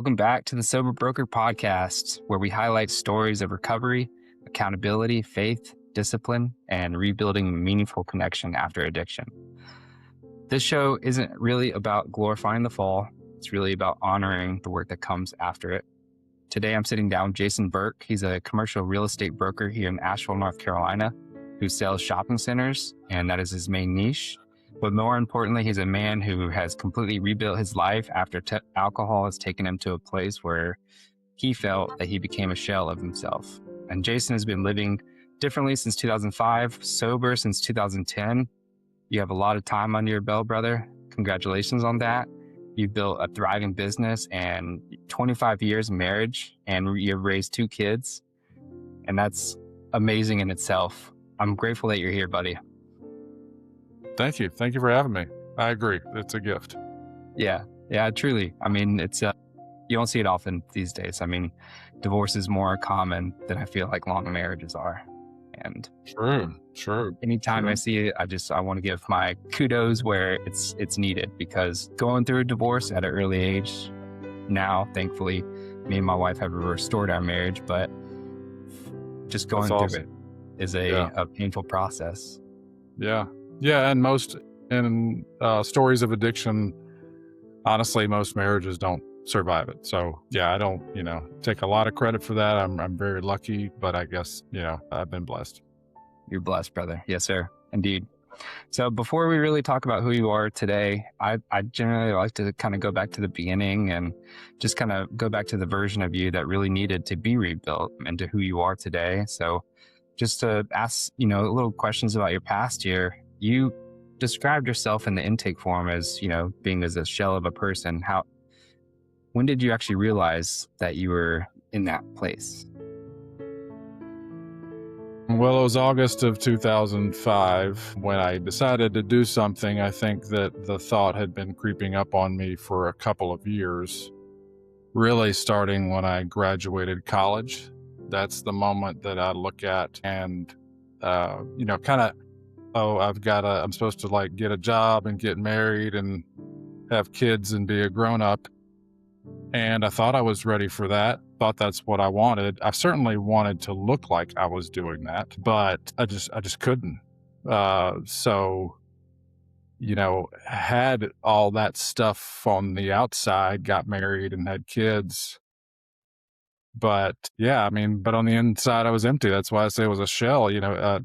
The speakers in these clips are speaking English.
Welcome back to the Sober Broker podcast, where we highlight stories of recovery, accountability, faith, discipline, and rebuilding meaningful connection after addiction. This show isn't really about glorifying the fall. It's really about honoring the work that comes after it. Today, I'm sitting down with Jason Burk. He's a commercial real estate broker here in Asheville, North Carolina, who sells shopping centers, and that is his main niche. But more importantly, he's a man who has completely rebuilt his life after alcohol has taken him to a place where he felt that he became a shell of himself. And Jason has been living differently since 2005, sober since 2010. You have a lot of time under your belt, brother. Congratulations on that. You've built a thriving business and 25 years of marriage, and you've raised 2 kids. And that's amazing in itself. I'm grateful that you're here, buddy. Thank you. Thank you for having me. I agree. It's a gift. Yeah, truly. I mean, it's you don't see it often these days. I mean, divorce is more common than I feel like long marriages are. And True. anytime I see it, I want to give my kudos where it's needed, because going through a divorce at an early age, now, thankfully, me and my wife have restored our marriage, but just going through it is a painful process. Yeah. And most stories of addiction, honestly, most marriages don't survive it. So I don't, take a lot of credit for that. I'm very lucky, but I guess, I've been blessed. You're blessed, brother. Yes, sir. Indeed. So before we really talk about who you are today, I generally like to kind of go back to the beginning and just kind of go back to the version of you that really needed to be rebuilt into who you are today. So just to ask, little questions about your past year. You described yourself in the intake form as, being as a shell of a person. When did you actually realize that you were in that place? Well, it was August of 2005 when I decided to do something. I think that the thought had been creeping up on me for a couple of years, really starting when I graduated college. That's the moment that I look at and, I'm supposed to get a job and get married and have kids and be a grown up. And I thought I was ready for that. Thought that's what I wanted. I certainly wanted to look like I was doing that, but I just couldn't. Had all that stuff on the outside, got married and had kids. But but on the inside, I was empty. That's why I say it was a shell.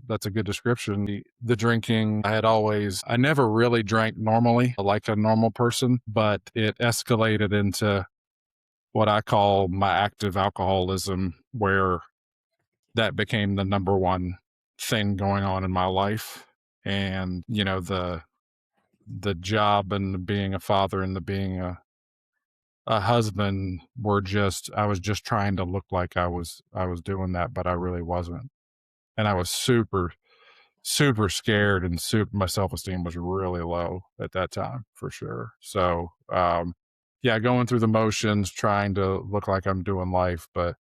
That's a good description. The drinking, I never really drank normally like a normal person, but it escalated into what I call my active alcoholism, where that became the number one thing going on in my life. And, the job and the being a father and the being a husband I was just trying to look like I was doing that, but I really wasn't. And I was super, super scared, and my self-esteem was really low at that time, for sure. So, going through the motions, trying to look like I'm doing life, but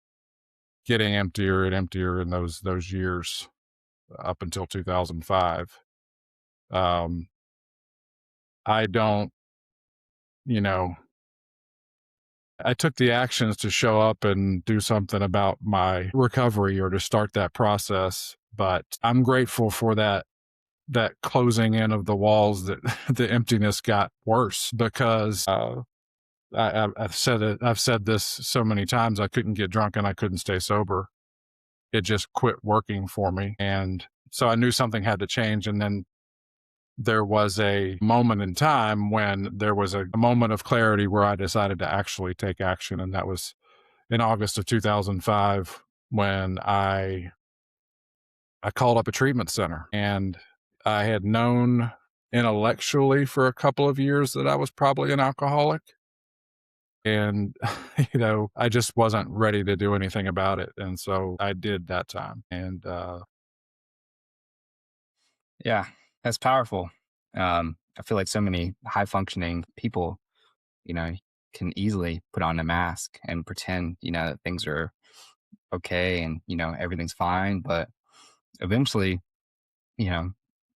getting emptier and emptier in those years up until 2005. I don't, I took the actions to show up and do something about my recovery or to start that process. But I'm grateful for that closing in of the walls, that the emptiness got worse, because I've said this so many times. I couldn't get drunk and I couldn't stay sober. It just quit working for me. And so I knew something had to change. And then there was a moment in time when there was a moment of clarity where I decided to actually take action. And that was in August of 2005 when I called up a treatment center. And I had known intellectually for a couple of years that I was probably an alcoholic. And, I just wasn't ready to do anything about it. And so I did that time. And Yeah, that's powerful. I feel like so many high functioning people, can easily put on a mask and pretend, that things are okay and, everything's fine. But eventually,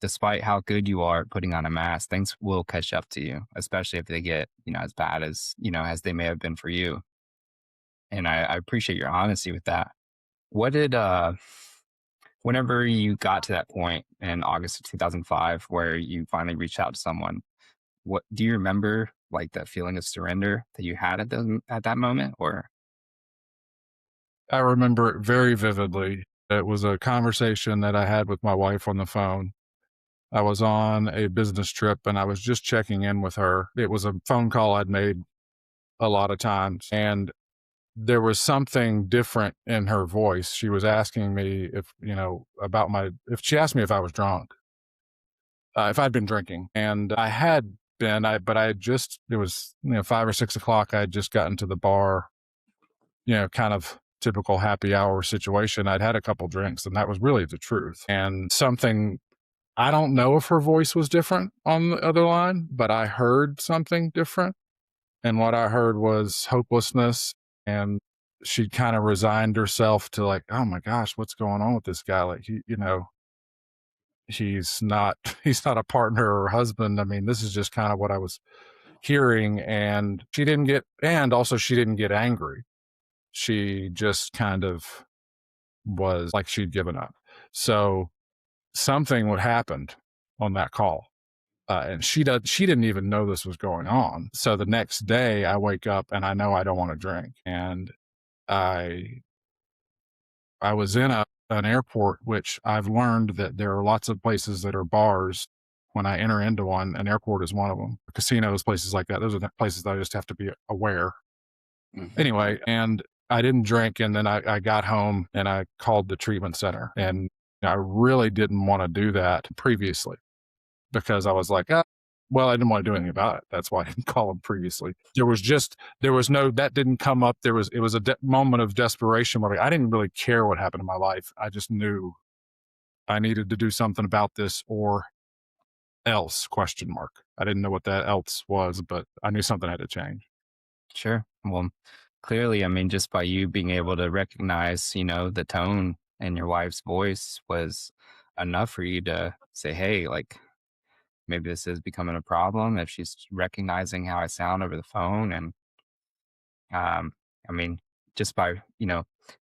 despite how good you are at putting on a mask, things will catch up to you, especially if they get, as bad as, as they may have been for you. And I appreciate your honesty with that. What did whenever you got to that point in August of 2005 where you finally reached out to someone, what do you remember, like that feeling of surrender that you had at that moment? Or I remember it very vividly. It was a conversation that I had with my wife on the phone. I was on a business trip and I was just checking in with her. It was a phone call I'd made a lot of times, and there was something different in her voice. She was asking me if, about if she asked me if I was drunk, if I'd been drinking. And I had been, but I had just, it was, 5 or 6 o'clock. I had just gotten to the bar, kind of typical happy hour situation. I'd had a couple drinks, and that was really the truth. And something, I don't know if her voice was different on the other line, but I heard something different. And what I heard was hopelessness. And she kind of resigned herself to, like, oh my gosh, what's going on with this guy? Like, he's not he's not a partner or husband. I mean, this is just kind of what I was hearing. And also she didn't get angry. She just kind of was like she'd given up. So something would happened on that call. And she didn't even know this was going on. So the next day I wake up and I know I don't want to drink. And I was in an airport, which I've learned that there are lots of places that are bars. When I enter into one, an airport is one of them. Casinos, places like that. Those are the places that I just have to be aware. Mhm. Anyway, and I didn't drink. And then I got home and I called the treatment center. And I really didn't want to do that previously, because I was like, well, I didn't want to do anything about it. That's why I didn't call them previously. That didn't come up. It was a moment of desperation where I didn't really care what happened in my life. I just knew I needed to do something about this, or else, question mark. I didn't know what that else was, but I knew something had to change. Sure. Well, clearly, I mean, just by you being able to recognize, the tone in your wife's voice was enough for you to say, hey, like maybe this is becoming a problem if she's recognizing how I sound over the phone. And I mean, just by,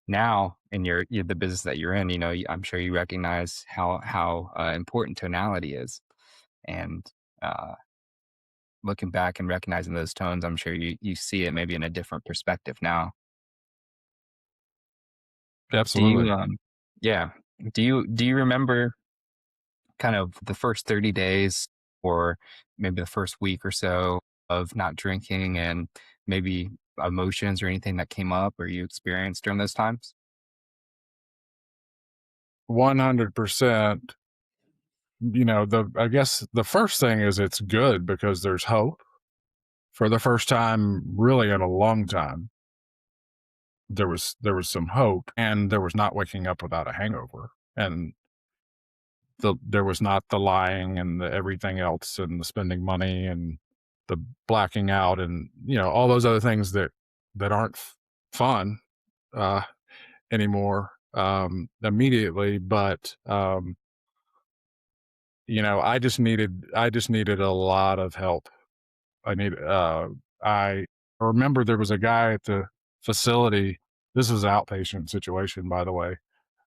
now in the business that you're in, I'm sure you recognize how important tonality is. And uh, looking back and recognizing those tones, I'm sure you see it maybe in a different perspective now. Do Absolutely. you, yeah. Do you remember kind of the first 30 days or maybe the first week or so of not drinking, and maybe emotions or anything that came up or you experienced during those times? 100%. I guess the first thing is it's good because there's hope. For the first time really in a long time, there was some hope, and there was not waking up without a hangover, and there was not the lying and the everything else and the spending money and the blacking out and all those other things that aren't fun uh anymore immediately. But I just needed a lot of help. I remember there was a guy at the facility. This was an outpatient situation, by the way,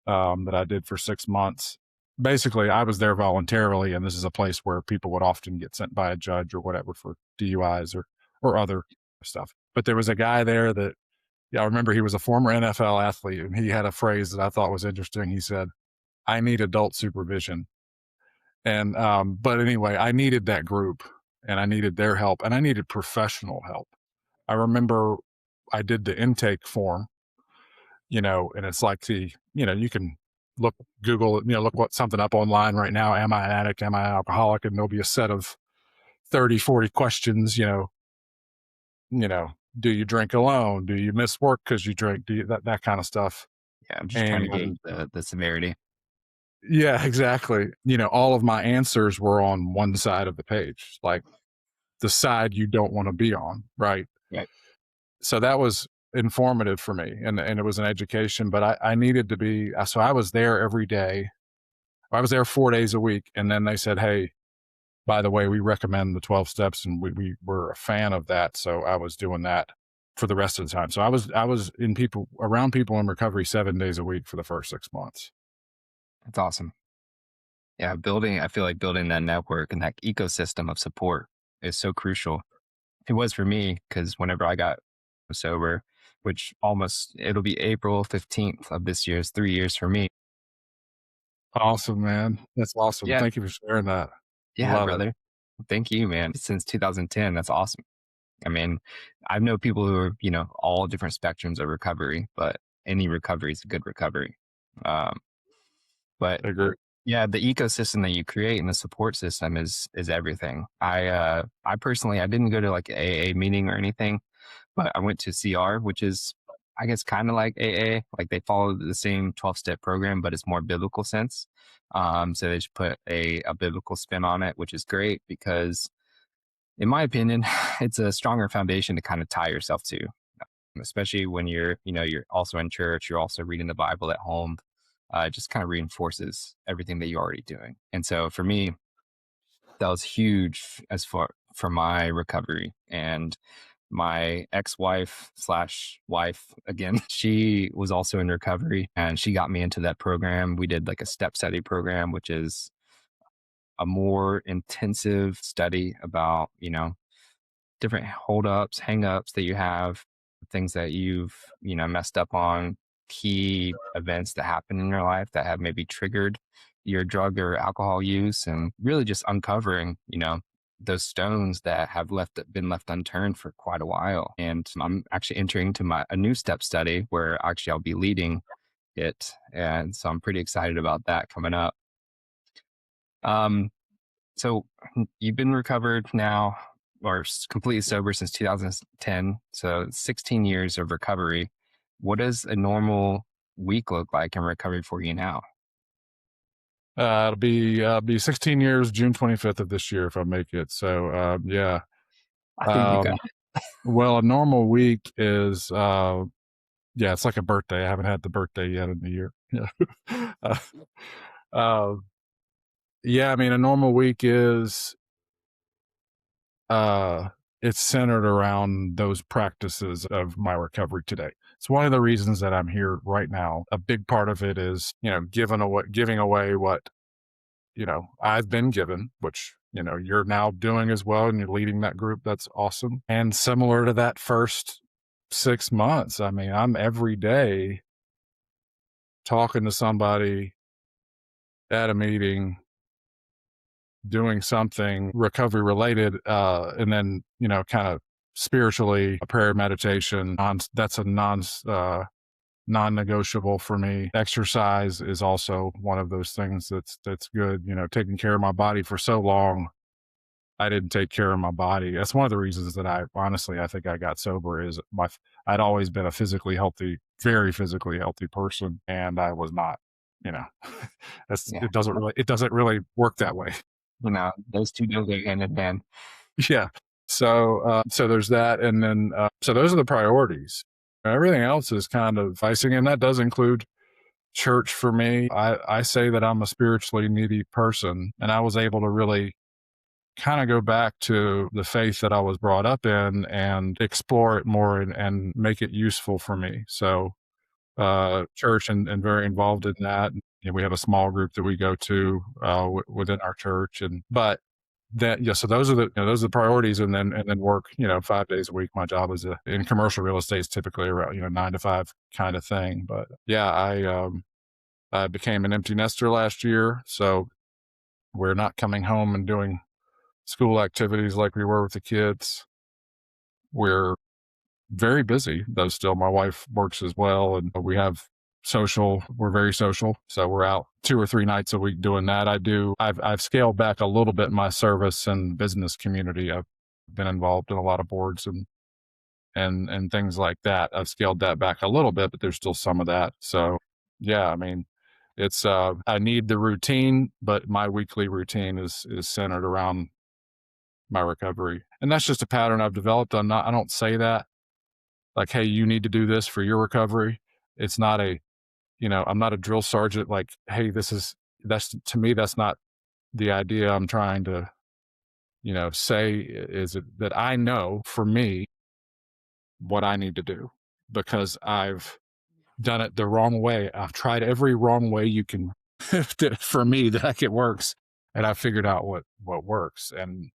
that I did for 6 months. Basically, I was there voluntarily, and this is a place where people would often get sent by a judge or whatever for DUIs or other stuff. But there was a guy there that, yeah, I remember he was a former NFL athlete, and he had a phrase that I thought was interesting. He said, "I need adult supervision." And but anyway, I needed that group, and I needed their help, and I needed professional help. I remember I did the intake form, and it's like you can look, Google, look what something up online right now. Am I an addict? Am I an alcoholic? And there'll be a set of 30, 40 questions, you know, do you drink alone? Do you miss work because you drink? That kind of stuff. Yeah, I'm just trying to gauge And the severity. yeah, exactly. All of my answers were on one side of the page, like the side you don't want to be on. Right. Right. So that was informative for me, and it was an education, but I needed to be, so I was there every day. I was there 4 days a week. And then they said, hey, by the way, we recommend the 12 steps, and we were a fan of that. So I was doing that for the rest of the time. So I was around people in recovery 7 days a week for the first 6 months. That's awesome. Yeah, I feel like building that network and that ecosystem of support is so crucial. It was for me because whenever I got sober, which it'll be April 15th of this year, is 3 years for me. Awesome, man. That's awesome. Yeah. Thank you for sharing that. Yeah, Love it. brother. Thank you, man. Since 2010, that's awesome. I mean, I know people who are, all different spectrums of recovery, but any recovery is a good recovery. Um, but I agree. yeah, the ecosystem that you create and the support system is everything. I personally, I didn't go to like a AA meeting or anything, but I went to CR, which is, I guess, kind of like AA. Like they follow the same 12-step program, but it's more biblical sense. So they just put a biblical spin on it, which is great because, in my opinion, it's a stronger foundation to kind of tie yourself to, especially when you're also in church, you're also reading the Bible at home. It just kind of reinforces everything that you're already doing. And so for me, that was huge as far for my recovery. And my ex-wife slash wife, again, she was also in recovery and she got me into that program. We did like a step study program, which is a more intensive study about, different holdups, hangups that you have, things that you've, messed up on, key events that happen in your life that have maybe triggered your drug or alcohol use, and really just uncovering, those stones that have been left unturned for quite a while. And I'm actually entering into a new step study where actually I'll be leading it. And so I'm pretty excited about that coming up. Um, so you've been recovered now or completely sober since 2010. So 16 years of recovery. What does a normal week look like in recovery for you now? It'll be 16 years, June 25th of this year if I make it. So yeah. I think you got Well, a normal week is yeah, it's like a birthday. I haven't had the birthday yet in the year. Yeah. uh, yeah, I mean, a normal week is it's centered around those practices of my recovery today. It's one of the reasons that I'm here right now. A big part of it is, giving away what, I've been given, which, you're now doing as well. And you're leading that group. That's awesome. And similar to that first 6 months, I mean, I'm every day talking to somebody at a meeting, doing something recovery related, and then, kind of spiritually a prayer meditation on that's a non-negotiable for me. Exercise is also one of those things that's good. Taking care of my body for so long, I didn't take care of my body. That's one of the reasons that I think I got sober is I'd always been a very physically healthy person, and I was not. You know, yeah. it doesn't really work that way. Those two don't go hand in hand. Yeah. So there's that, and then so those are the priorities. Everything else is kind of icing, and that does include church for me. I say that I'm a spiritually needy person, and I was able to really kind of go back to the faith that I was brought up in and explore it more and make it useful for me. So church and very involved in that. We have a small group that we go to within our church, but that so those are the priorities, and then work 5 days a week. My job is in commercial real estate is typically around 9 to 5 kind of thing. But yeah, I became an empty nester last year, so we're not coming home and doing school activities like we were with the kids. We're very busy though still. My wife works as well, and we're very social, so we're out 2 or 3 nights a week doing that. I've scaled back a little bit my service and business community. I've been involved in a lot of boards and things like that. I've scaled that back a little bit, but there's still some of that. So yeah, I mean, it's I need the routine, but my weekly routine is centered around my recovery. And that's just a pattern I've developed. I don't say that like, hey, you need to do this for your recovery. It's not I'm not a drill sergeant. Like, hey, to me, that's not the idea I'm trying to, say is it that I know for me, what I need to do because I've done it the wrong way. I've tried every wrong way you can for me that it works, and I figured out what works. And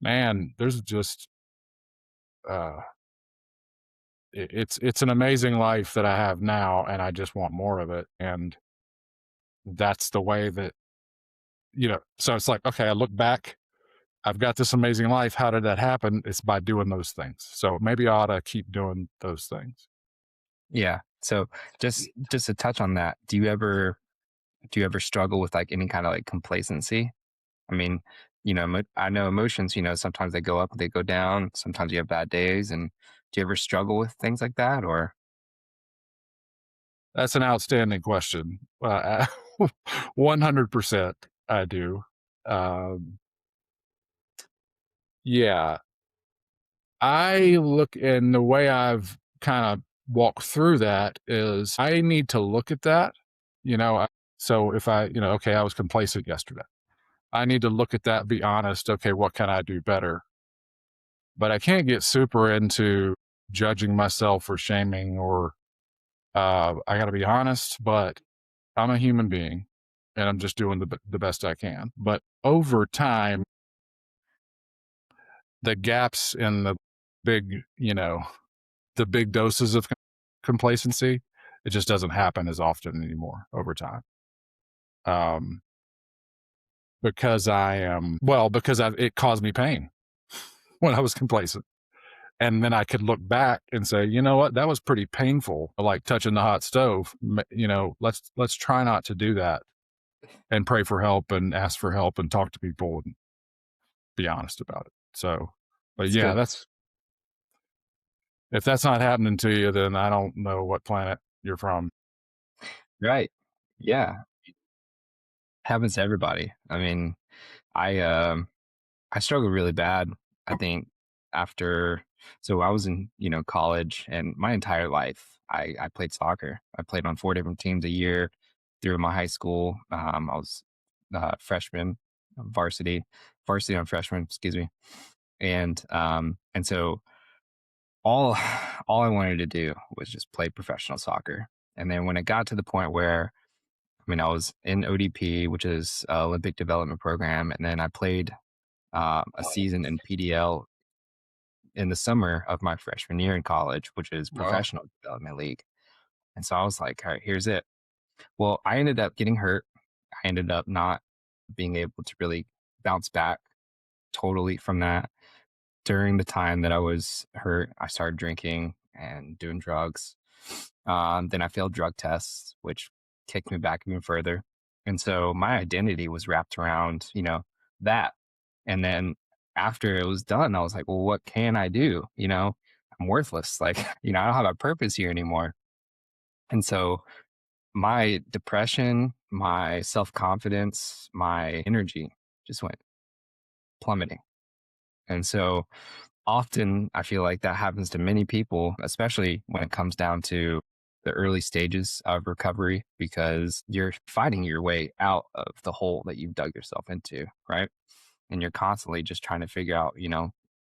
man, there's just uh, it's an amazing life that I have now, and I just want more of it. And that's the way that So it's like, okay, I look back. I've got this amazing life. How did that happen? It's by doing those things. So maybe I ought to keep doing those things. Yeah. So just to touch on that, do you ever struggle with like any kind of like complacency? I mean, I know emotions, sometimes they go up, they go down. Sometimes you have bad days. And do you ever struggle with things like that? Or, That's an outstanding question. 100% I do. Um, yeah, I look and the way I've kind of walked through that is I need to look at that, you know. So if okay, I was complacent yesterday. I need to look at that, be honest. Okay, what can I do better? But I can't get super into judging myself or shaming or I got to be honest, but I'm a human being and I'm just doing the best I can. But over time, the gaps in big, the big doses of complacency, it just doesn't happen as often anymore over time. Um, because it caused me pain when I was complacent. And then I could look back and say, you know what, that was pretty painful, like touching the hot stove. Let's try not to do that and pray for help and ask for help and talk to people and be honest about it. So, but it's yeah, good. if that's not happening to you, then I don't know what planet you're from. Right. Yeah. Happens to everybody. I mean, I struggled really bad. I think after, so I was in, college, and my entire life I played soccer. I played on 4 different teams a year through my high school. I was freshman, varsity on freshman, excuse me. And so all all I wanted to do was just play professional soccer. And then when it got to the point where, I was in ODP, which is Olympic Development Program, and then I played a season in PDL in the summer of my freshman year in college, which is Wow. Professional Development League. And so I was like, all right, here's it. Well, I ended up getting hurt. I ended up not being able to really bounce back totally from that. During the time that I was hurt, I started drinking and doing drugs. Then I failed drug tests, which kicked me back even further. And so my identity was wrapped around, that. And then after it was done, I was like, well, what can I do? I'm worthless. Like, I don't have a purpose here anymore. And so my depression, my self confidence, my energy just went plummeting. And so often I feel like that happens to many people, especially when it comes down to the early stages of recovery, because you're fighting your way out of the hole that you've dug yourself into, right? And you're constantly just trying to figure out,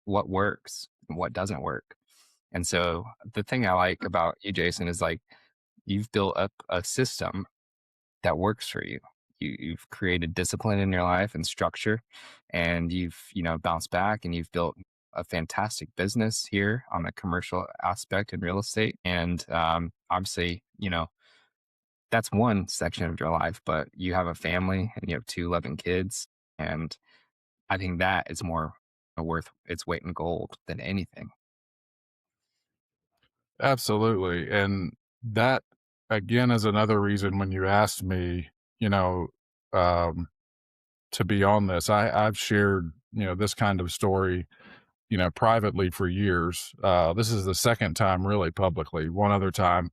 what works and what doesn't work. And so the thing I like about you, Jason, is like you've built up a system that works for you. You've created discipline in your life and structure, and you've bounced back, and you've built a fantastic business here on the commercial aspect in real estate. And obviously, that's one section of your life, but you have a family and you have two loving kids, and I think that is more worth its weight in gold than anything. Absolutely. And that again is another reason when you asked me, you know, um, to be on this, I've shared, this kind of story, privately for years. This is the second time really publicly. One other time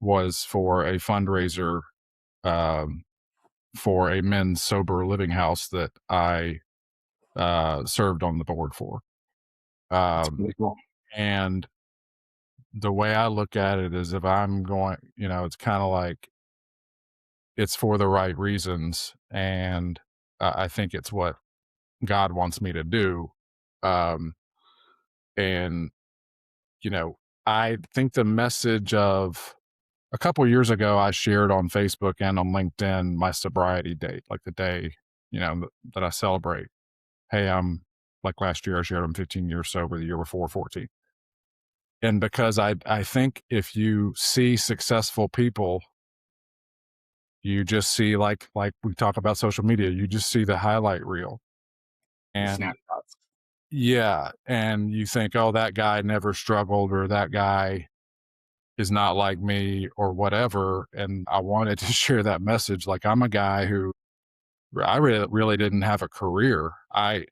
was for a fundraiser, um, for a men's sober living house that I served on the board for. It's Um, really cool. and the way I look at it is if I'm going, it's kind of like it's for the right reasons. And I think it's what God wants me to do. Um, and I think the message of a couple of years ago, I shared on Facebook and on LinkedIn my sobriety date, like the day, that I celebrate. Hey, I'm like last year, I shared I'm 15 years sober, the year before 14. And because I think if you see successful people, you just see like we talk about social media, you just see the highlight reel. The And snapshots. yeah, and you think, oh, that guy never struggled, or that guy is not like me, or whatever. And I wanted to share that message. Like, I'm a guy who I really didn't have a career. I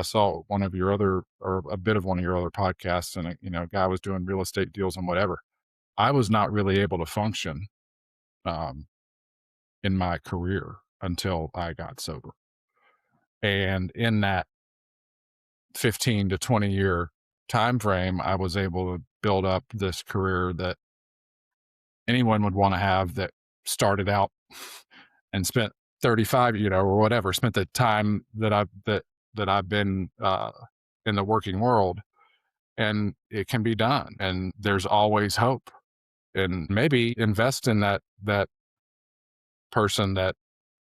saw one of your other, or a bit of one of your other podcasts, and a guy was doing real estate deals and whatever. I was not really able to function um, in my career until I got sober. And in that 15 to 20-year time frame, I was able to build up this career that anyone would want to have, that started out and spent 35, or whatever, spent the time that I've been in the working world, and it can be done, and there's always hope. And maybe invest in that person that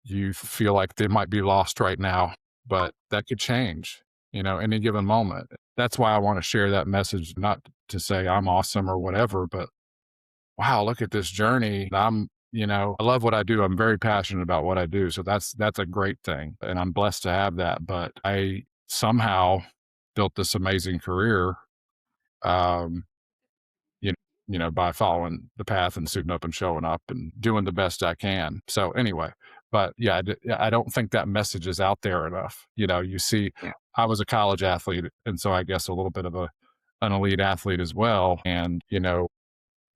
you feel like they might be lost right now, but that could change, any given moment. That's why I want to share that message, not to say I'm awesome or whatever, but wow, look at this journey. I love what I do. I'm very passionate about what I do. So that's a great thing. And I'm blessed to have that. But I somehow built this amazing career, um, by following the path and suiting up and showing up and doing the best I can. So anyway, but yeah, I don't think that message is out there enough. You see, Yeah. I was a college athlete, and so I guess a little bit of an elite athlete as well. And,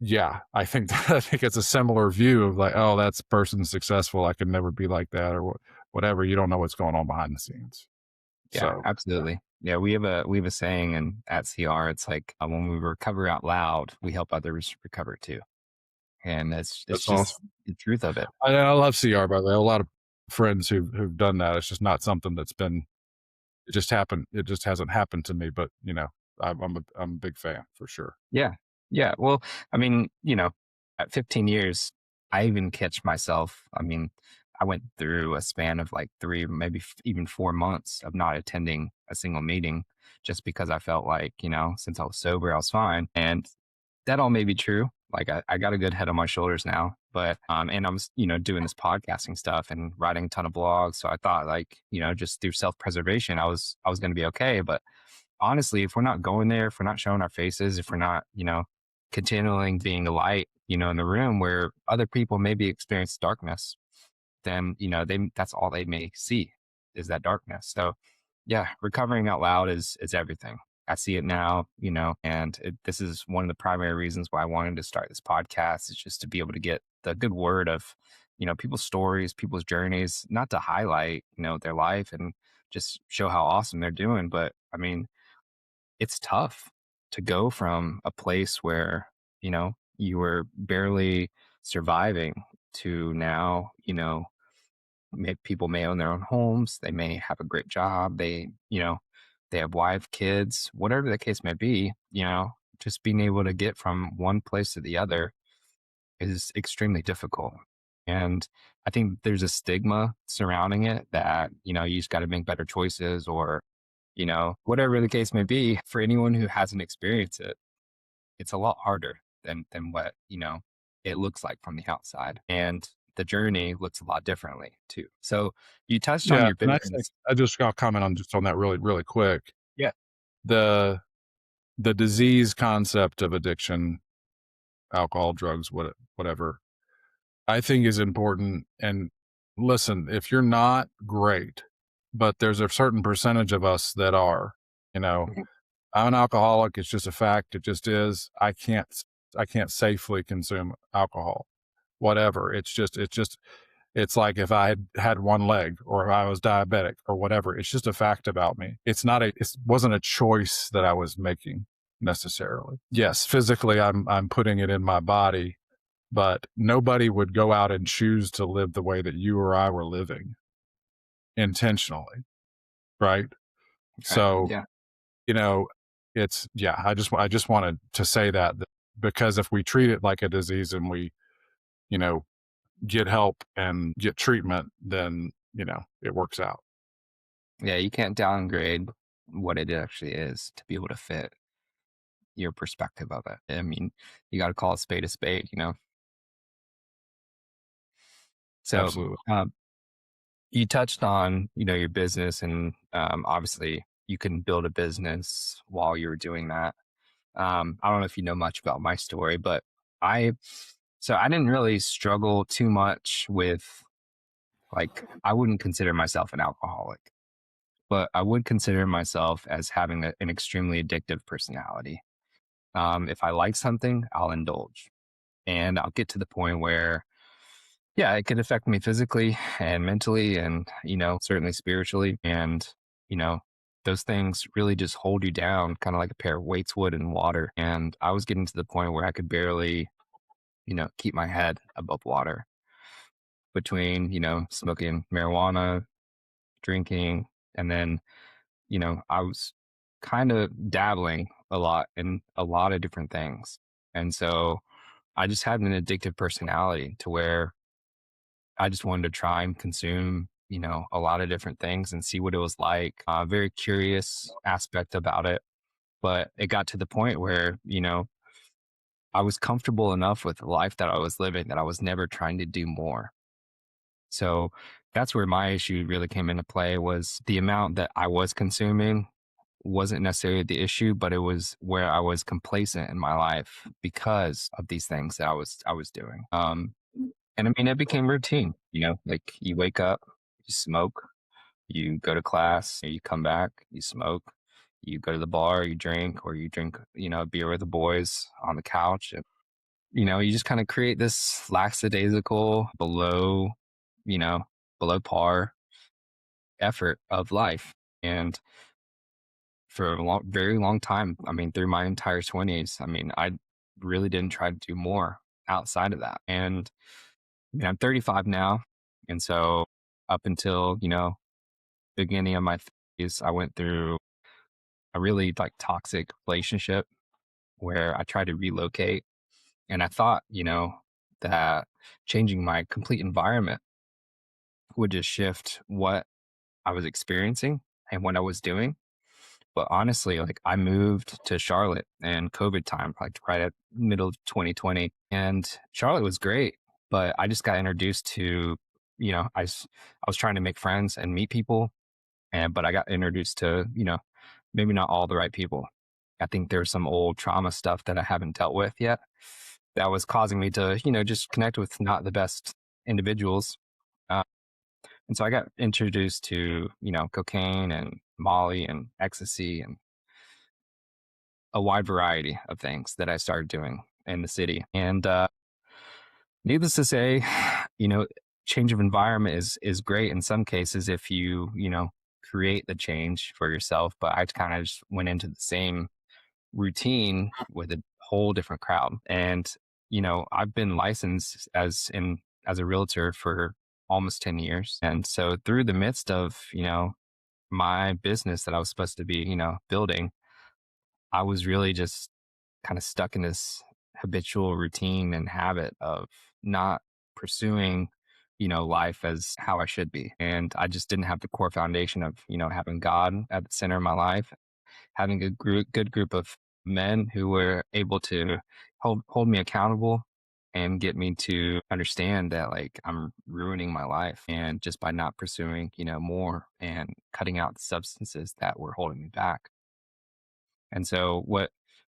yeah, I think it's a similar view of like, oh, that's person successful. I could never be like that, or whatever. You don't know what's going on behind the scenes. Yeah, So absolutely. Yeah, we have a saying, and at CR, it's like when we recover out loud, we help others recover too, and it's that's just awesome. the truth of it. I love CR, by the way. A lot of friends who've done that. It's just not something that's been. It just happened. It just hasn't happened to me. But I'm a big fan for sure. Yeah, yeah. Well, I mean, at 15 years, I even catch myself. I mean, I went through a span of like 3, maybe even 4 months of not attending a single meeting, just because I felt like, since I was sober, I was fine, and that all may be true. Like I got a good head on my shoulders now, but and I'm doing this podcasting stuff and writing a ton of blogs. So I thought, like, just through self preservation, I was going to be okay. But honestly, if we're not going there, if we're not showing our faces, if we're not, continuing being a light, in the room where other people maybe experience darkness, then, that's all they may see is that darkness. So yeah, recovering out loud is everything. I see it now, and this is one of the primary reasons why I wanted to start this podcast, is just to be able to get the good word of, people's stories, people's journeys, not to highlight, their life and just show how awesome they're doing. But I mean, it's tough to go from a place where, you were barely surviving to now, people may own their own homes. They may have a great job. They have wife, kids, whatever the case may be, just being able to get from one place to the other is extremely difficult. And I think there's a stigma surrounding it that, you just got to make better choices, or, whatever the case may be. For anyone who hasn't experienced it, it's a lot harder than what, it looks like from the outside. And the journey looks a lot differently too. So you touched on Yeah, your and I think business. I'll comment on that really really quick. Yeah. The the disease concept of addiction, alcohol, drugs, whatever, I think is important. And listen, if you're not, great, but there's a certain percentage of us that are. You know, Mhm. I'm an alcoholic. It's just a fact. It just is. I can't safely consume alcohol. Whatever. It's like if I had one leg, or if I was diabetic, or whatever. It's just a fact about me. It wasn't a choice that I was making necessarily. Yes, physically I'm putting it in my body, but nobody would go out and choose to live the way that you or I were living intentionally, right? Right. So, Yeah. you know, it's, yeah, I just wanted to say that because if we treat it like a disease and we, you know, get help and get treatment, then, it works out. Yeah, you can't downgrade what it actually is to be able to fit your perspective of it. I mean, you got to call a spade, you know? So, Absolutely. um, you touched on, your business and obviously you can build a business while you're doing that. I don't know if you know much about my story, but I, I didn't really struggle too much with I wouldn't consider myself an alcoholic, but I would consider myself as having an extremely addictive personality. If I like something, I'll indulge and I'll get to the point where, yeah, it could affect me physically and mentally and, certainly spiritually. And, you know, those things really just hold you down, kind of like a pair of weights would in water. And I was getting to the point where I could barely, keep my head above water between, smoking marijuana, drinking, and then, I was kind of dabbling a lot in a lot of different things. And so I just had an addictive personality to where I just wanted to try and consume, a lot of different things and see what it was like. Very curious aspect about it. But it got to the point where, I was comfortable enough with the life that I was living that I was never trying to do more. So that's where my issue really came into play was the amount that I was consuming wasn't necessarily the issue, but it was where I was complacent in my life because of these things that I was doing. And I mean, it became routine, like you wake up, you smoke, you go to class, you come back, you smoke, you go to the bar, you drink, or you drink, a beer with the boys on the couch. And, you just kind of create this lackadaisical, you know, below par effort of life. And for a very long time, I mean, through my entire 20s, I mean, I really didn't try to do more outside of that. And I mean, I'm 35 now. And so up until, beginning of my 30s, I went through a really toxic relationship where I tried to relocate. And I thought, that changing my complete environment would just shift what I was experiencing and what I was doing. But honestly, I moved to Charlotte in COVID time, right at middle of 2020. And Charlotte was great, but I just got introduced to, I was trying to make friends and meet people. But I got introduced to, maybe not all the right people. I think there's some old trauma stuff that I haven't dealt with yet that was causing me to, just connect with not the best individuals. Uh, and so I got introduced to, cocaine and Molly and ecstasy and a wide variety of things that I started doing in the city. And needless to say, you know, change of environment is great in some cases if you, create the change for yourself. But I kind of just went into the same routine with a whole different crowd. And, I've been licensed as a realtor for almost 10 years. And so through the midst of, my business that I was supposed to be, building, I was really just kind of stuck in this habitual routine and habit of not pursuing, life as how I should be. And I just didn't have the core foundation of, having God at the center of my life, having a good group of men who were able to hold me accountable and get me to understand that I'm ruining my life and just by not pursuing, more and cutting out the substances that were holding me back. And so what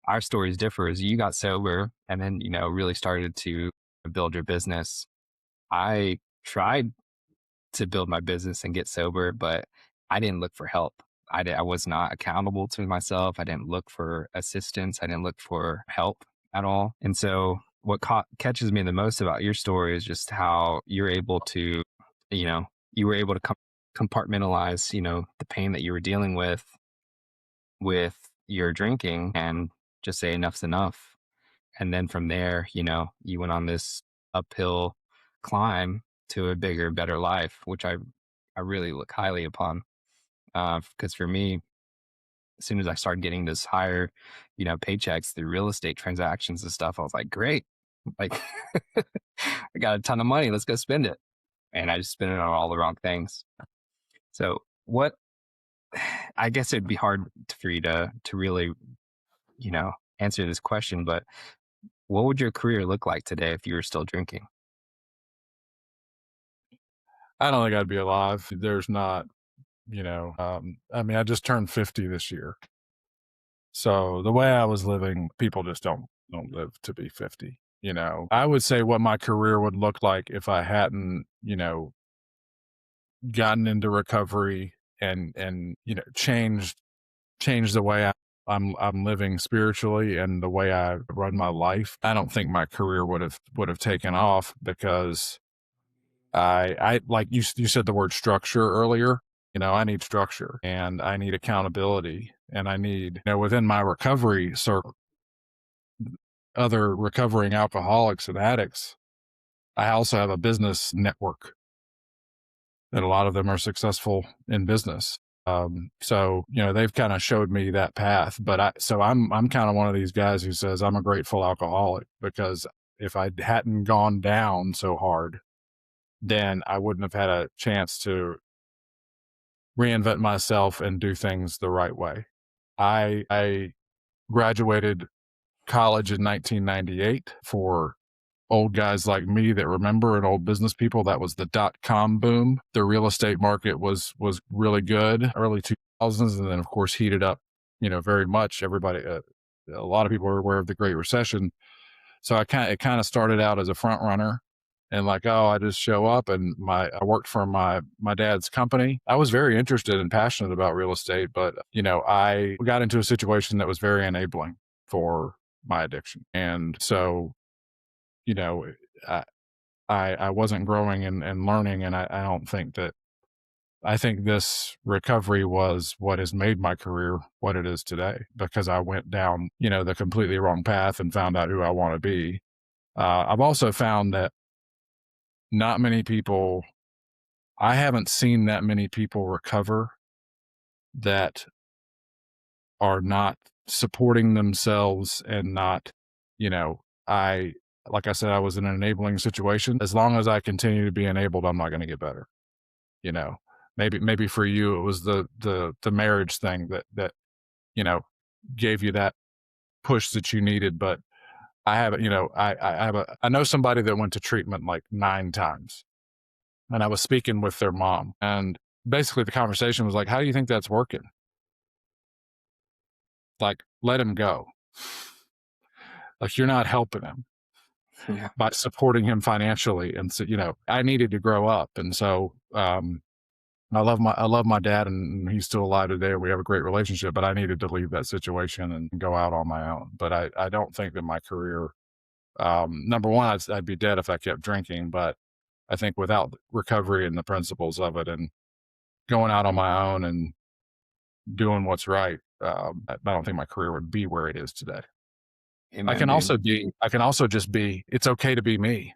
our stories differ is you got sober and then, really started to build your business. I tried to build my business and get sober, but I didn't look for help. I was not accountable to myself. I didn't look for assistance. I didn't look for help at all. And so what catches me the most about your story is just how you're able to, you know, you were able to compartmentalize, the pain that you were dealing with your drinking and just say enough's enough. And then from there, you went on this uphill climb to a bigger, better life, which I really look highly upon. Because for me, as soon as I started getting this higher, paychecks through real estate transactions and stuff, I was like, great, like I got a ton of money, let's go spend it. And I just spent it on all the wrong things. So what, I guess it'd be hard for you to really, answer this question, but what would your career look like today if you were still drinking? I don't think I'd be alive. There's not, I mean, I just turned 50 this year. So the way I was living, people just don't live to be 50. I would say what my career would look like if I hadn't, gotten into recovery and changed the way I'm living spiritually and the way I run my life. I don't think my career would have taken off because I like you said the word structure earlier. I need structure and I need accountability and I need, within my recovery circle, other recovering alcoholics and addicts. I also have a business network that a lot of them are successful in business. So they've kind of showed me that path, but I'm kind of one of these guys who says I'm a grateful alcoholic because if I hadn't gone down so hard, then I wouldn't have had a chance to reinvent myself and do things the right way. I graduated college in 1998. For old guys like me that remember, and old business people, that was the .com boom. The real estate market was really good, early 2000s, and then of course heated up, very much. Everybody, a lot of people are aware of the Great Recession. So it kind of started out as a front runner, and like, oh, I just show up and I worked for my dad's company. I was very interested and passionate about real estate, but I got into a situation that was very enabling for my addiction, and so you know, I I wasn't growing and learning, and I don't think that. I think this recovery was what has made my career what it is today because I went down, the completely wrong path and found out who I want to be. I've also found that not many people, I haven't seen that many people recover that are not supporting themselves and not, you know, I, like I said, I was in an enabling situation. As long as I continue to be enabled, I'm not going to get better. You know, maybe for you, it was the marriage thing that, you know, gave you that push that you needed. But I haven't, I know somebody that went to treatment like 9 times, and I was speaking with their mom, and basically the conversation was like, how do you think that's working? Like, let him go. Like, you're not helping him Yeah. by supporting him financially. And so, I needed to grow up. And so, I love my dad, and he's still alive today. We have a great relationship, but I needed to leave that situation and go out on my own. But I don't think that my career, number one, I'd be dead if I kept drinking. But I think without recovery and the principles of it and going out on my own and doing what's right, I don't think my career would be where it is today. I Amen, can dude. also just be, it's okay to be me.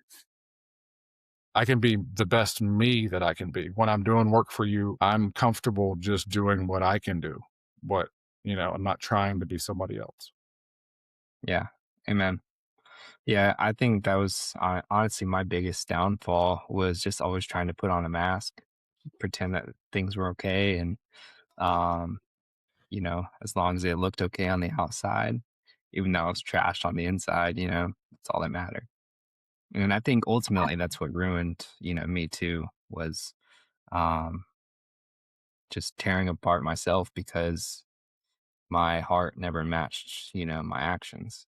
I can be the best me that I can be. When I'm doing work for you, I'm comfortable just doing what I can do. What, I'm not trying to be somebody else. Yeah. Amen. Yeah, I think that was honestly my biggest downfall was just always trying to put on a mask, pretend that things were okay, and um, as long as it looked okay on the outside, even though it was trashed on the inside, that's all that mattered. And I think ultimately that's what ruined, me too, was um just tearing apart myself because my heart never matched, my actions.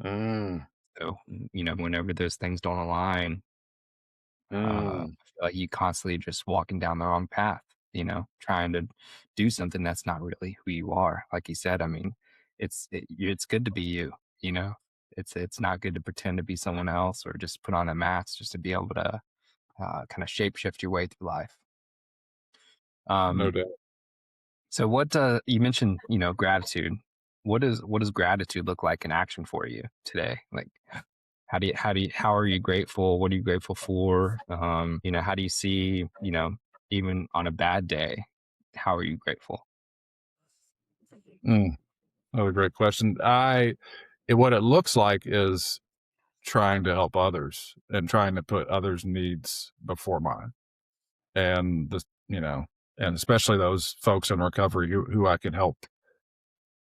Mm, So, whenever those things don't align, I mm, feel like you constantly just walking down the wrong path, trying to do something that's not really who you are. Like you said, I mean, it's good to be you, you know. It's not good to pretend to be someone else or just put on a mask just to be able to kind of shape shift your way through life. no Um, doubt. so what you mentioned, gratitude. What does gratitude look like in action for you today? Like how are you grateful? What are you grateful for? How do you see, even on a bad day, how are you grateful? Mm, another great question. What it looks like is trying to help others and trying to put others' needs before mine. And and especially those folks in recovery who I can help,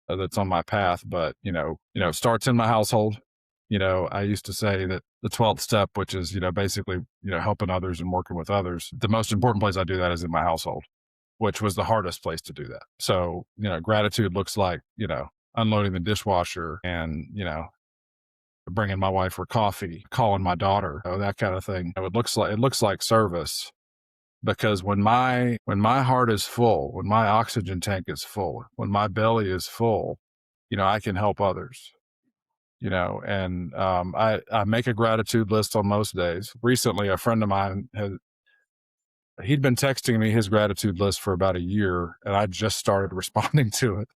that's on my path. But it starts in my household. I used to say that the 12th step, which is, basically, helping others and working with others, the most important place I do that is in my household, which was the hardest place to do that. So, gratitude looks like, unloading the dishwasher and, bringing my wife her coffee, calling my daughter, that kind of thing. It looks like service, because when my heart is full, when my oxygen tank is full, when my belly is full, I can help others. And I make a gratitude list on most days. Recently, a friend of mine he'd been texting me his gratitude list for about a year, and I just started responding to it.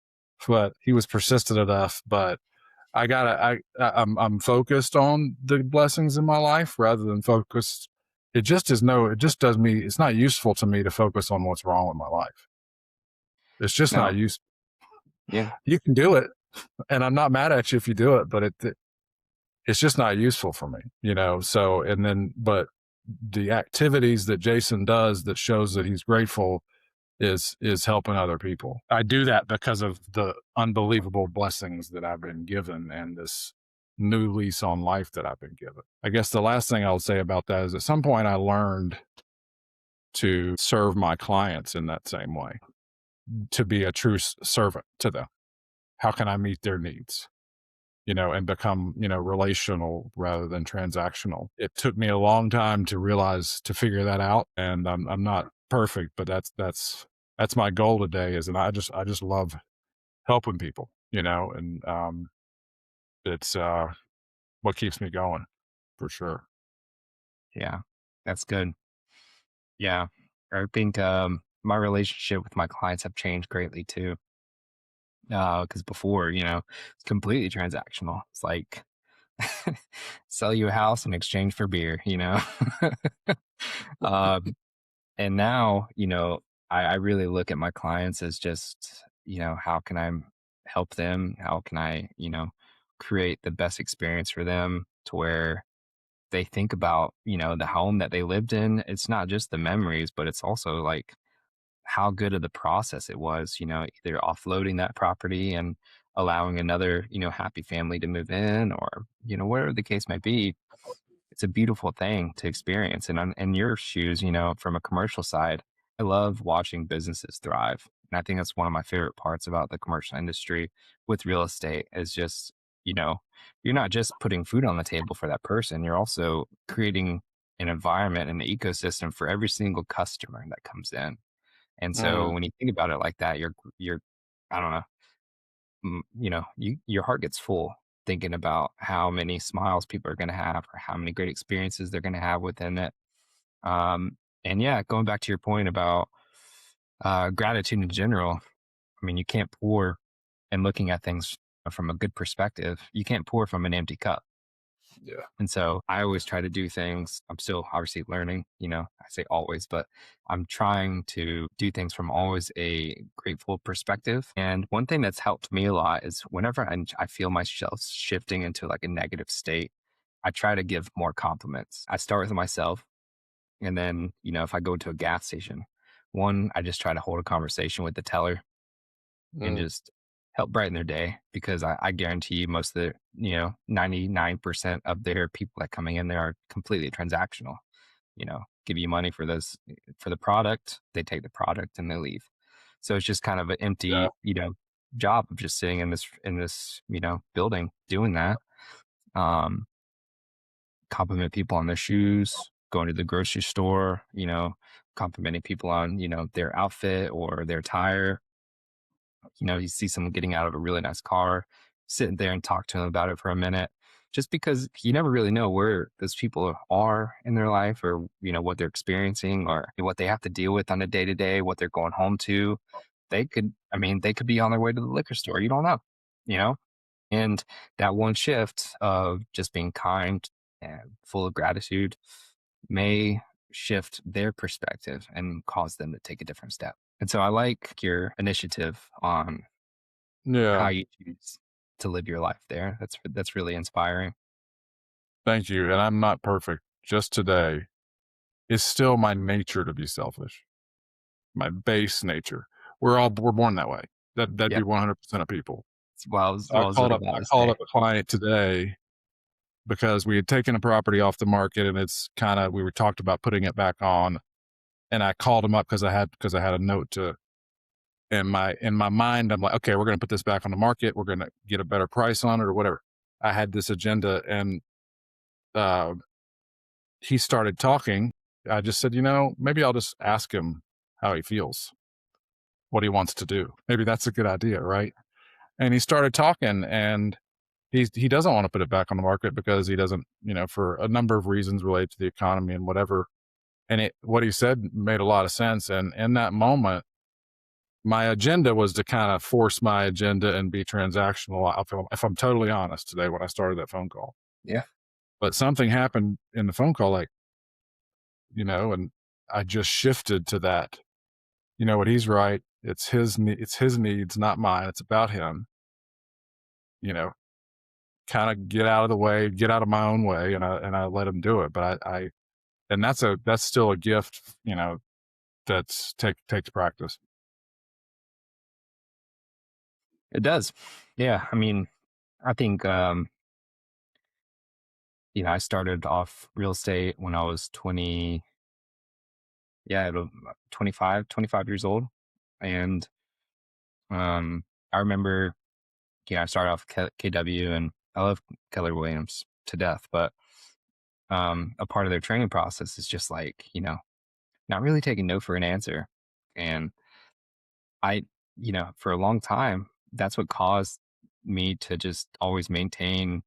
But he was persistent enough. But I'm focused on the blessings in my life rather than focused. It just does me. It's not useful to me to focus on what's wrong with my life. It's just not No. useful. Yeah. You can do it, and I'm not mad at you if you do it, but it's just not useful for me, So, but the activities that Jason does that shows that he's grateful is helping other people. I do that because of the unbelievable blessings that I've been given and this new lease on life that I've been given. I guess the last thing I'll say about that is, at some point I learned to serve my clients in that same way, to be a true servant to them. How can I meet their needs? And become, relational rather than transactional. It took me a long time to figure that out. And I'm not perfect, but that's my goal today and I just love helping people, and it's what keeps me going, for sure. Yeah. That's good. Yeah. I think my relationship with my clients have changed greatly too. Because before, it's completely transactional. It's like sell you a house in exchange for beer. um, and now, I really look at my clients as just, how can I help them? How can I, create the best experience for them to where they think about, the home that they lived in. It's not just the memories, but it's also like how good of the process it was, either offloading that property and allowing another, happy family to move in, or, whatever the case may be. It's a beautiful thing to experience. And in your shoes, from a commercial side, I love watching businesses thrive. And I think that's one of my favorite parts about the commercial industry with real estate is just, you know, you're not just putting food on the table for that person, you're also creating an environment and an ecosystem for every single customer that comes in. And so Mm, when you think about it like that, you're, I don't know, your heart gets full thinking about how many smiles people are going to have or how many great experiences they're going to have within it. And yeah, going back to your point about gratitude in general, I mean, you can't pour and looking at things from a good perspective, you can't pour from an empty cup. yeah. And so I always try to do things. I'm still obviously learning, I say always, but I'm trying to do things from always a grateful perspective. And one thing that's helped me a lot is whenever I feel myself shifting into like a negative state, I try to give more compliments. I start with myself. And then, if I go to a gas station, one, I just try to hold a conversation with the teller and Mm, just help brighten their day because I guarantee you most of the 99% of their people that coming in there are completely transactional. Give you money for this for the product, they take the product and they leave. So it's just kind of an yeah. empty, job of just sitting in this building doing that. Um, Compliment people on their shoes, going to the grocery store, complimenting people on, their outfit or their attire. You see someone getting out of a really nice car, sitting there and talk to them about it for a minute, just because you never really know where those people are in their life or, what they're experiencing or what they have to deal with on a day to day, what they're going home to. They could be on their way to the liquor store. You don't know, you know? And that one shift of just being kind and full of gratitude may shift their perspective and cause them to take a different step. And so I like your initiative on how Yeah. you choose to live your life there. That's really inspiring. Thank you. And I'm not perfect. Just today, it's still my nature to be selfish, my base nature. We're born that way. That'd be Yep. 100% of people. It's what I I was called up about I to called say. up a client today because we had taken a property off the market and it's kind of we were talked about putting it back on. And I called him up because I had a note to in my mind, I'm like, okay, we're gonna put this back on the market, we're gonna get a better price on it or whatever. I had this agenda and uh he started talking. I just said, maybe I'll just ask him how he feels, what he wants to do. Maybe that's a good idea, right? And he started talking and he doesn't want to put it back on the market because he doesn't, for a number of reasons related to the economy and whatever. And what he said made a lot of sense. And in that moment, my agenda was to kind of force my agenda and be transactional. If I'm totally honest today, when I started that phone call, Yeah. but something happened in the phone call, like, and I just shifted to that. You know what? He's right. It's his needs, not mine. It's about him. You know, kind of get out of the way, get out of my own way, and I let him do it. But and that's still a gift. Takes practice. It does. Yeah. I mean, I think I started off real estate when I was 20, yeah, 25 years old. And I remember, I started off KW, and I love Keller Williams to death, but a part of their training process is just like, not really taking no for an answer. And I, for a long time, that's what caused me to just always maintain,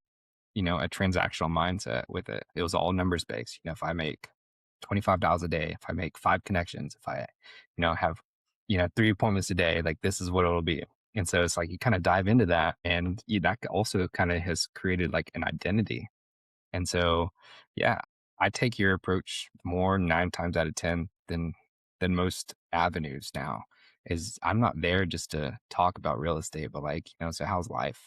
a transactional mindset with it. It was all numbers based. If I make $25 a day, if I make 5 connections, if I, have, 3 appointments a day, like this is what it'll be. And so it's like you kind of dive into that, and that also kind of has created like an identity. And so, yeah, I take your approach more 9 times out of 10 than most avenues now. Is I'm not there just to talk about real estate, but like, so how's life?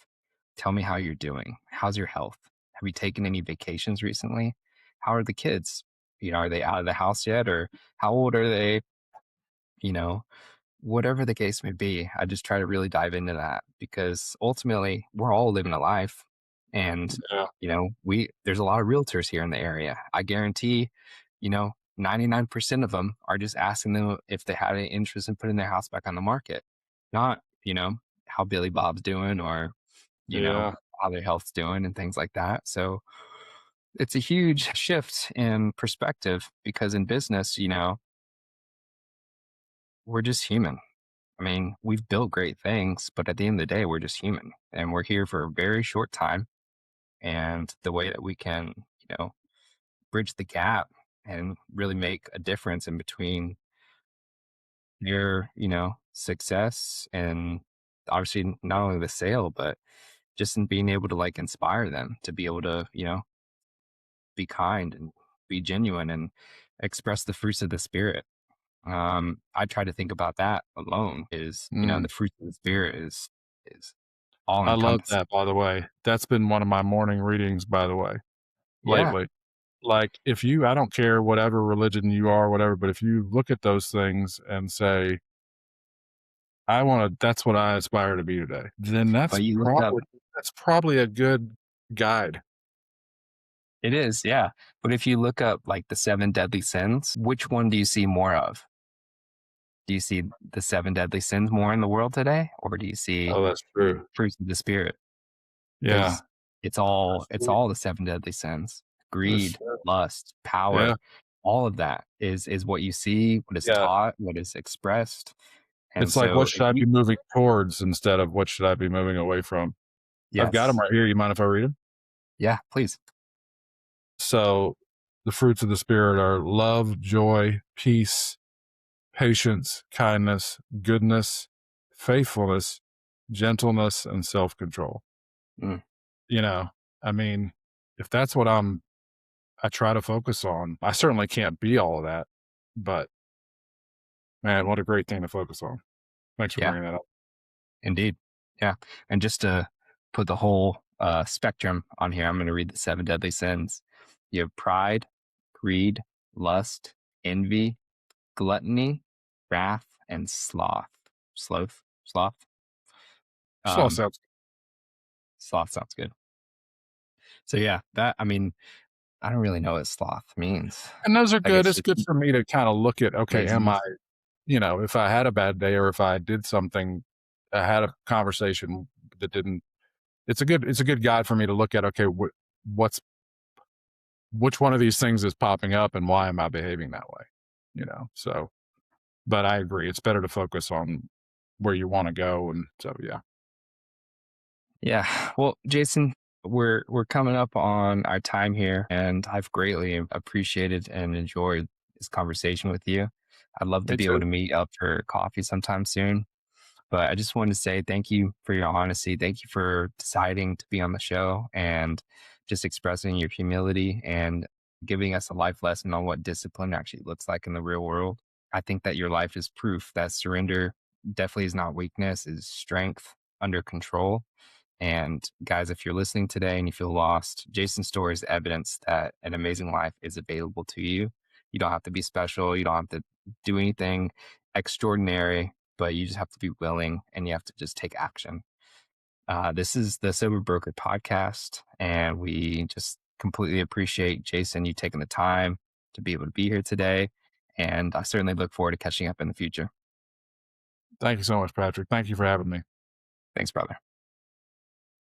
Tell me how you're doing. How's your health? Have you taken any vacations recently? How are the kids? Are they out of the house yet? Or how old are they? You know, Whatever the case may be, I just try to really dive into that, because ultimately we're all living a life. And, Yeah, there's a lot of realtors here in the area. I guarantee, 99% of them are just asking them if they had any interest in putting their house back on the market, not, how Billy Bob's doing, or, yeah, how their health's doing and things like that. So it's a huge shift in perspective, because in business, we're just human. I mean, we've built great things, but at the end of the day, we're just human, and we're here for a very short time. And the way that we can, bridge the gap and really make a difference in between your, success, and obviously not only the sale, but just in being able to like inspire them to be able to, be kind and be genuine and express the fruits of the spirit. I try to think about that alone, is, mm. the fruits of the spirit is all I love encompassing. that. By the way, that's been one of my morning readings. By the way, Yeah. lately, like if you, I don't care whatever religion you are, whatever, but if you look at those things and say, I want to, that's what I aspire to be today, then But you look up, that's probably a good guide. it is, yeah. But if you look up like the seven deadly sins, which one do you see more of? Do you see the seven deadly sins more in the world today, or do you see Oh, that's true. fruits of the spirit? Yeah, Because it's all that's it's true. all the seven deadly sins. That's Greed, true. lust, Yeah, power, all of that is what you see, what is yeah. taught, what is expressed. And It's like, what so should if I you, be moving towards instead of what should I be moving away from? I've got them yes. right here. You mind if I read them? Yeah, please. So, the fruits of the spirit are love, joy, peace, patience, kindness, goodness, faithfulness, gentleness, and self control. Mm, You know, I mean, if that's what I try to focus on, I certainly can't be all of that, but man, what a great thing to focus on. Thanks for yeah, bringing that up. indeed. Yeah. And just to put the whole spectrum on here, I'm going to read the seven deadly sins. You have pride, greed, lust, envy, gluttony, wrath, and sloth. Sloth. Slow Um, sounds. Sloth sounds good. So yeah, that I mean, I don't really know what sloth means. And those are I good. guess It's just good for me to kind of look at, okay, am I, laziness. if I had a bad day or if I did something, I had a conversation that didn't, it's a good guide for me to look at, okay, what's, which one of these things is popping up and why am I behaving that way? So, but I agree. It's better to focus on where you want to go. And so, yeah. Yeah. Well, Jason, we're coming up on our time here, and I've greatly appreciated and enjoyed this conversation with you. I'd love to Me be able too. to meet up for coffee sometime soon. But I just wanted to say thank you for your honesty. Thank you for deciding to be on the show and just expressing your humility and giving us a life lesson on what discipline actually looks like in the real world. I think that your life is proof that surrender definitely is not weakness, is strength under control. And guys, if you're listening today and you feel lost, Jason's story is evidence that an amazing life is available to you. You don't have to be special. You don't have to do anything extraordinary, but you just have to be willing and you have to just take action. This is the Sober Broker podcast, and we just completely appreciate Jason, you taking the time to be able to be here today. And I certainly look forward to catching up in the future. Thank you so much, Patrick. Thank you for having me. Thanks, brother.